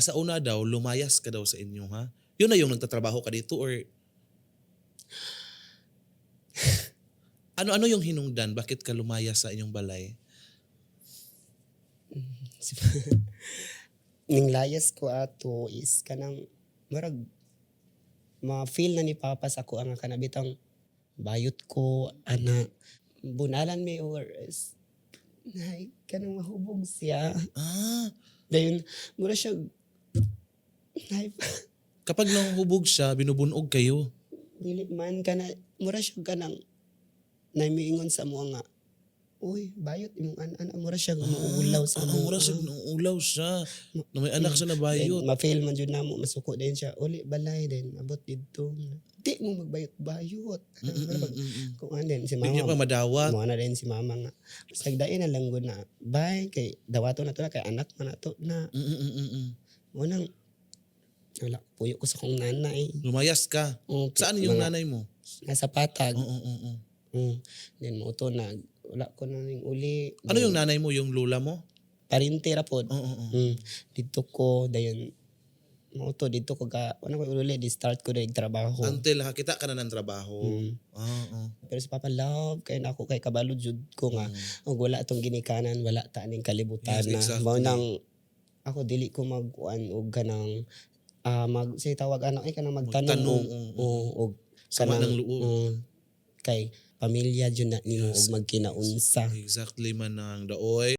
Sa una daw, lumayas ka daw sa inyo, ha? Yun na yung nagtatrabaho ka dito or ano-ano yung hinungdan? Bakit ka lumayas sa inyong balay? Ning layas ko ato is kanang murag ma-feel na ni Papa sa ako ang kanabitang bayot ko ana bunalan mi or is nay kanang mahubog siya. Ah, Dayon mura siya nay kapag nanghubog siya, binubunog kayo. dili man kana mura siya kanang namiingon sa mo nga uy bayot imong ana mura siya umuulaw sa mo. Mura siya, ulaw siya. Na may anak siya na bayot. Ma-feel man jud namo masuko din siya uli balay din abot didto. Di mo magbayot-bayot. Kung ano din si Bigyan pa mama. madawat. Mo na din si mama nga. Sagdain na lang gud na bye kay dawato na to na kay anak man na to na. Mo nang wala puyo ko sa kong nanay. Lumayas ka. Okay, Saan yung mga nanay mo? nasa patag. Oo. Then mo to na wala ko na ning uli. Ano yung nanay mo? Yung lula mo? Parinte ra pod. Oo. Dito ko dayon mo to dito ko ka ano ko uli di start ko dig trabaho. Until nakakita ka na ng trabaho. Oo. Pero si Papa love kay nako kay kabalo jud ko nga og wala tong ginikanan wala ta ning kalibutan Yes, na exactly. mao nang ako dili ko magkuan og kanang mag say tawag anak ay kanang magtanong Magtanong, og Sama kanang, ng loob. kay pamilya jud na nimo Yes. og magkinaunsa. Exactly man ang daoy.